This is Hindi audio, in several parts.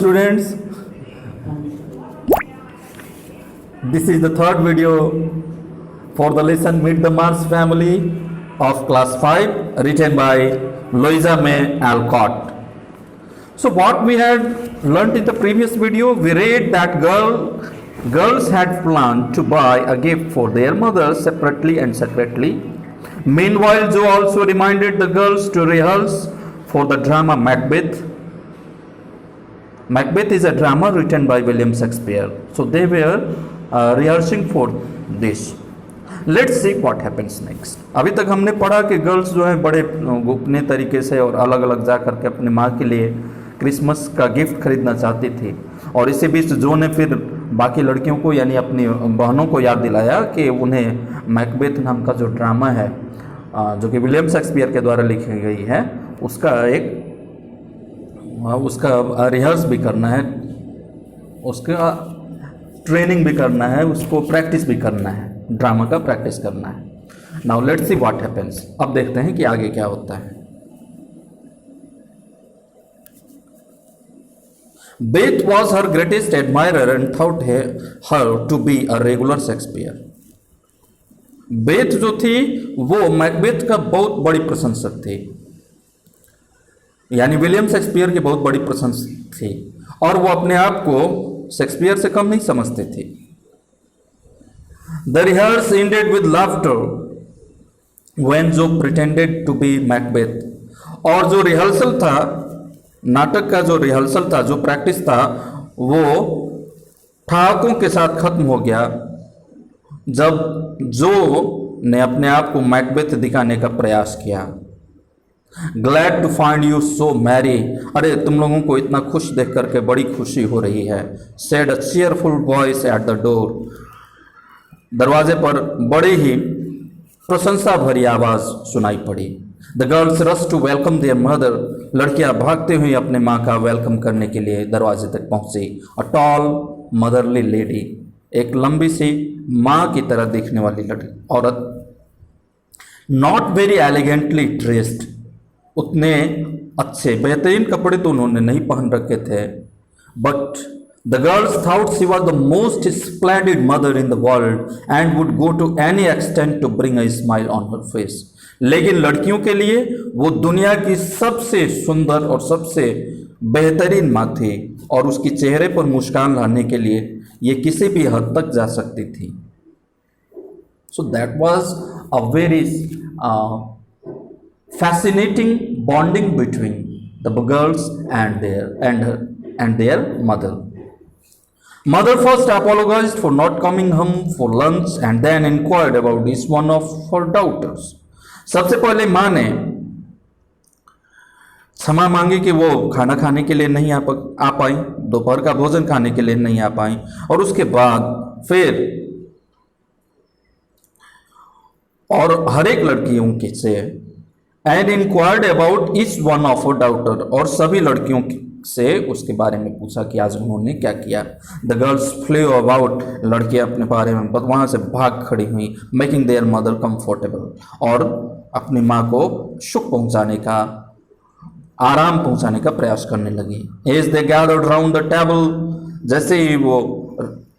Students, this is the third video for the lesson Meet the Mars Family of class 5 written by Louisa May Alcott. So what we had learnt in the previous video, we read that girls had planned to buy a gift for their mothers separately and secretly. Meanwhile, Joe also reminded the girls to rehearse for the drama Macbeth. Macbeth is a drama written by William Shakespeare. So they were rehearsing for this. Let's see what happens next. अभी तक हमने पढ़ा कि गर्ल्स जो है बड़े गोपनीय तरीके से और अलग अलग जा करके अपनी माँ के लिए क्रिसमस का गिफ्ट खरीदना चाहती थी, और इसी बीच जो ने फिर बाकी लड़कियों को यानी अपनी बहनों को याद दिलाया कि उन्हें मैकबेथ नाम का जो ड्रामा है जो कि विलियम शेक्सपियर के द्वारा लिखी गई है उसका रिहर्स भी करना है, उसका ट्रेनिंग भी करना है, उसको प्रैक्टिस भी करना है, ड्रामा का प्रैक्टिस करना है। Now let's see what happens. अब देखते हैं कि आगे क्या होता है। Beth was her greatest admirer and thought her to be a regular Shakespeare. Beth जो थी वो मैकबेथ का बहुत बड़ी प्रशंसक थी, यानी विलियम शेक्सपियर की बहुत बड़ी प्रशंसक थी, और वो अपने आप को शेक्सपियर से कम नहीं समझती थी। The rehearse ended with laughter when Joe pretended to be Macbeth. और जो रिहर्सल था, नाटक का जो रिहर्सल था, जो प्रैक्टिस था, वो ठहाकों के साथ खत्म हो गया जब जो ने अपने आप को मैकबेथ दिखाने का प्रयास किया। Glad to find you so Mary, अरे तुम लोगों को इतना खुश देख करके बड़ी खुशी हो रही है। Said a cheerful voice at the door, दरवाजे पर बड़ी ही प्रशंसा भरी आवाज सुनाई पड़ी। The girls rush to welcome their mother, लड़कियां भागते हुए अपने माँ का वेलकम करने के लिए दरवाजे तक पहुंची। अ टॉल मदरली लेडी, एक लंबी सी माँ की तरह दिखने वाली औरत, नॉट वेरी एलिगेंटली ड्रेस्ड, उतने अच्छे बेहतरीन कपड़े तो उन्होंने नहीं पहन रखे थे, but the girls thought she was the most splendid mother in the world and would go to any extent to bring a smile on her face. लेकिन लड़कियों के लिए वो दुनिया की सबसे सुंदर और सबसे बेहतरीन माँ थी, और उसकी चेहरे पर मुस्कान लाने के लिए ये किसी भी हद तक जा सकती थी। So that was a very fascinating bonding between the girls and their mother. Mother first apologized for not coming home for lunch and then inquired about each one of her daughters. सबसे पहले माँ ने क्षमा मांगी कि वो खाना खाने के लिए नहीं आ पाई, दोपहर का भोजन खाने के लिए नहीं आ पाई, और उसके बाद फिर और हर एक लड़कियों के से and inquired about each one of her daughter, और सभी लड़कियों से उसके बारे में पूछा कि आज उन्होंने क्या किया। द गर्ल्स फ्लेव अबाउट, लड़कियां अपने बारे में वहां से भाग खड़ी हुई, मेकिंग देयर मदर कंफर्टेबल, और अपनी माँ को सुख पहुंचाने का, आराम पहुंचाने का प्रयास करने लगी। As they gathered round the table, जैसे ही वो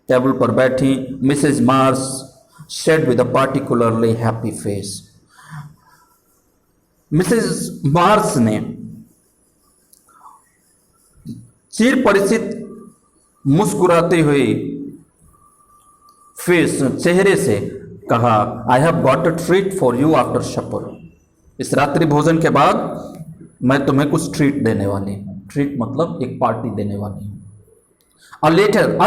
टेबल पर बैठी, Mrs March said with a particularly happy face, Mrs March ने चिर परिचित मुस्कुराते हुए फेस चेहरे से कहा, I have got a treat for you after supper, इस रात्रि भोजन के बाद मैं तुम्हें कुछ ट्रीट देने वाली हूँ। ट्रीट मतलब एक पार्टी देने वाली हूँ। A letter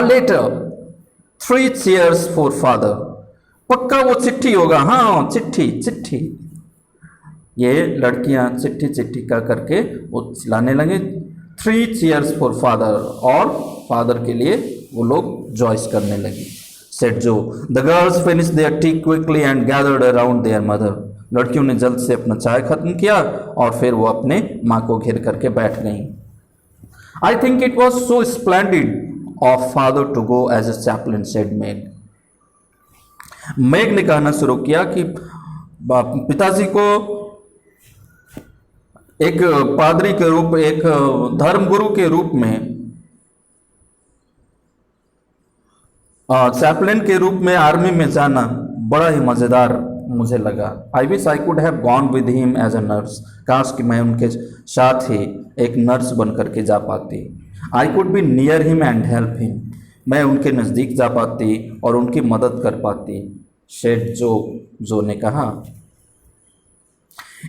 3 cheers for father, पक्का वो चिट्ठी होगा, हाँ चिट्ठी। ये लड़कियां चिट्ठी कह करके वो चिल्लाने लगे, 3 चीयर्स फॉर फादर, और फादर के लिए वो लोग जॉइस करने लगी। Said Jo, the girls finish their tea quickly and gathered around their mother, लड़कियों ने जल्द से अपना चाय खत्म किया और फिर वो अपने माँ को घेर करके बैठ गईं। I think it was so splendid of father to go as a chaplain, said Meg ने कहना शुरू किया कि पिताजी को एक पादरी के रूप, एक धर्मगुरु के रूप में चैपलिन के रूप में आर्मी में जाना बड़ा ही मज़ेदार मुझे लगा। I wish I could have gone with him as a nurse. काश कि मैं उनके साथ ही एक नर्स बन करके जा पाती। I could be near him and help him. मैं उनके नज़दीक जा पाती और उनकी मदद कर पाती। शेड जो ने कहा,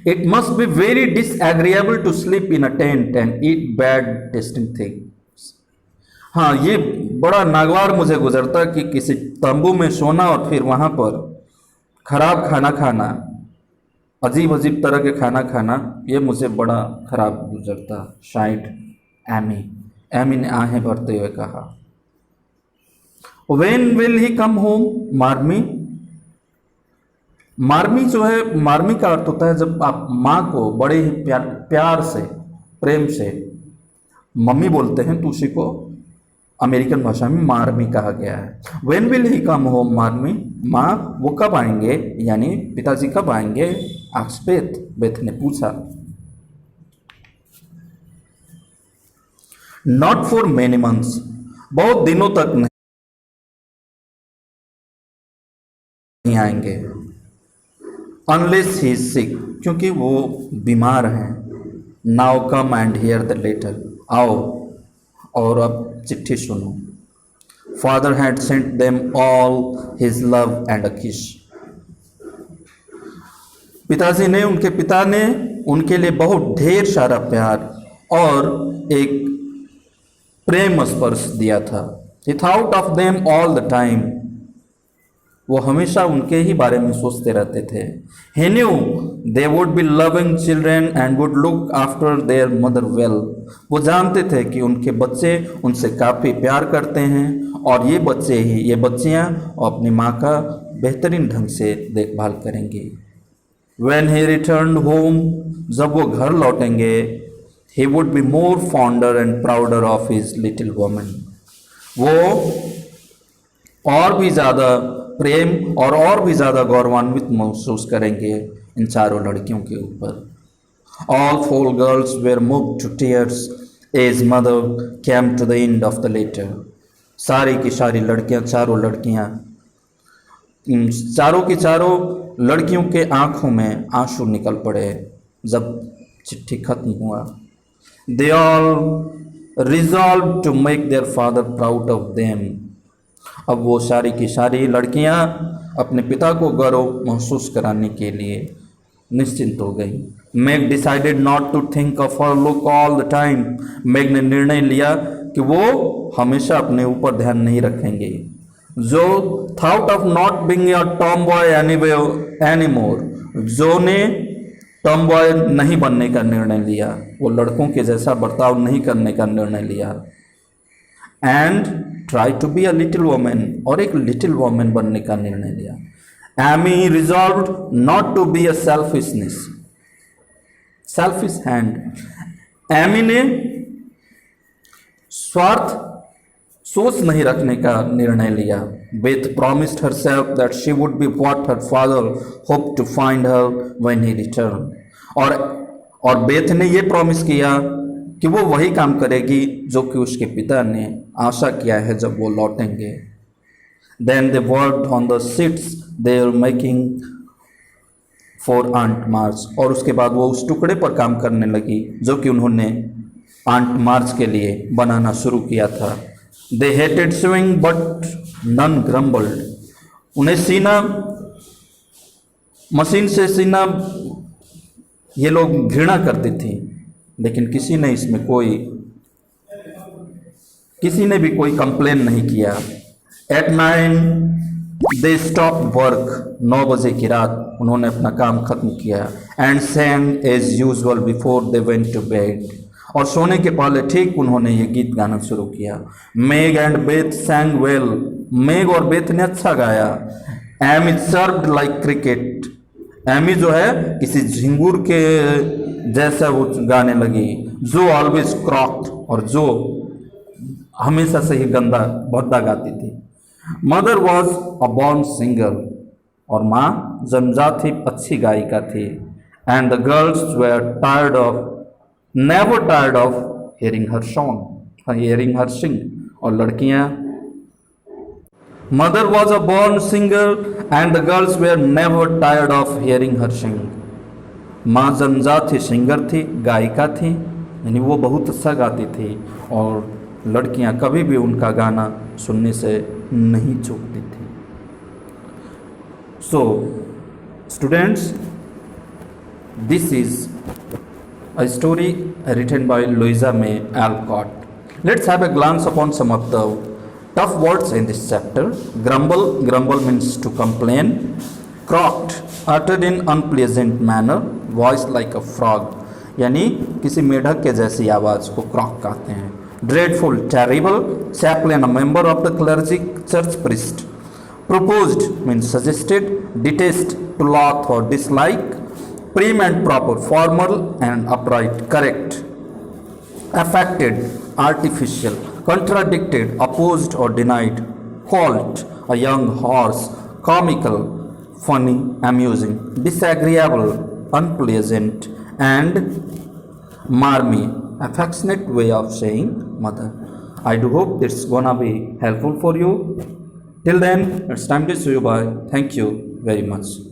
it must be very disagreeable to sleep in a tent and eat bad tasting things. हाँ, ये बड़ा नागवार मुझे गुजरता कि किसी तंबू में सोना और फिर वहाँ पर खराब खाना खाना, अजीब अजीब तरह के खाना खाना, ये मुझे बड़ा खराब गुजरता। शायद एमी ने आहें भरते हुए कहा। When will he come home Marmee. Marmee जो है, मार्मी का अर्थ होता है जब आप माँ को बड़े ही प्यार से, प्रेम से मम्मी बोलते हैं, तो उसी को अमेरिकन भाषा में मार्मी कहा गया है। When will he come home Marmee. माँ वो कब आएंगे, यानी पिताजी कब आएंगे? आस्क्ड बेथ ने पूछा। Not for many months. बहुत दिनों तक नहीं आएंगे। अनलेस ही इज सिक, क्योंकि वो बीमार हैं। Now come and hear the letter. आओ और अब चिट्ठी सुनो। Father had sent them all his love and a kiss. पिताजी ने, उनके पिता ने उनके लिए बहुत ढेर सारा प्यार और एक प्रेम स्पर्श दिया था। ही thought of them all the time. वो हमेशा उनके ही बारे में सोचते रहते थे। He knew they would be loving children and would look after their mother well. वो जानते थे कि उनके बच्चे उनसे काफ़ी प्यार करते हैं और ये बच्चियाँ अपनी माँ का बेहतरीन ढंग से देखभाल करेंगी। When he returned home, जब वो घर लौटेंगे, he would be more fonder and prouder of his little woman. वो और भी ज़्यादा प्रेम और भी ज़्यादा गौरवान्वित महसूस करेंगे इन चारों लड़कियों के ऊपर। All four girls were move to tears as mother came to the end of the letter. सारी की सारी लड़कियां, चारों की चारों लड़कियों के आंखों में आंसू निकल पड़े जब चिट्ठी खत्म हुआ। They all resolve to make their father proud of them. अब वो सारी की सारी लड़कियां अपने पिता को गर्व महसूस कराने के लिए निश्चिंत हो गई। Meg decided not to think of her look all the time. Meg ने निर्णय लिया कि वो हमेशा अपने ऊपर ध्यान नहीं रखेंगे। जो thought of not being a Tom boy anymore. जो ने टॉम बॉय नहीं बनने का निर्णय लिया, वो लड़कों के जैसा बर्ताव नहीं करने का निर्णय लिया। And try to be a little women, और एक लिटिल वोमेन बनने का निर्णय लिया। Amy resolved not to be a selfish hand. Amy ने स्वार्थ सोच नहीं रखने का निर्णय लिया। Beth promised herself that she would be what her father hope to find her when he return. और बेथ ने यह प्रॉमिस किया कि वो वही काम करेगी जो कि उसके पिता ने आशा किया है जब वो लौटेंगे। Then they worked on the sheets they are making for aunt March. और उसके बाद वो उस टुकड़े पर काम करने लगी जो कि उन्होंने आंट मार्च के लिए बनाना शुरू किया था। They hated sewing but none grumbled. उन्हें सीना, मशीन से सीना ये लोग घृणा करती थी, लेकिन किसी ने भी कोई कंप्लेन नहीं किया। Eight 9 they stop work. 9 बजे की रात उन्होंने अपना काम खत्म किया। And sang as usual before they went to bed. और सोने के पहले ठीक उन्होंने ये गीत गाना शुरू किया। Meg and Beth sang well. Meg और बेथ ने अच्छा गाया। Amy served like cricket. Amy जो है किसी झिंगुर के जैसा वो गाने लगी। जो ऑलवेज क्रॉक्ड, और जो हमेशा से ही भद्दा गाती थी। Mother was a born singer. और माँ जन्मजात ही अच्छी गायिका थी। And the girls were never tired of hearing her sing. और लड़कियाँ Mother was a born singer and the girls were never tired of hearing her sing. माँ जन्मजात थी, सिंगर थी, गायिका थी, यानी वो बहुत अच्छा गाती थी और लड़कियां कभी भी उनका गाना सुनने से नहीं चूकती थी. So, students, this is a story written by Louisa May Alcott. Let's have a glance upon some of the tough words in this chapter. Grumble, grumble means to complain. Croaked, uttered in unpleasant manner, voiced like a frog, यानी किसी मेढक के जैसी आवाज़ को क्रॉक कहते हैं. Dreadful, terrible, chaplain, a member of the clergy, church priest. Proposed means suggested, detest, to loathe or dislike. Prim and proper, formal and upright, correct. Affected, artificial, contradicted, opposed or denied. Colt, a young horse. Comical, funny, amusing. Disagreeable, unpleasant, and marmy, affectionate way of saying mother. I do hope this is gonna be helpful for you. Till then, it's time to say bye. Thank you very much.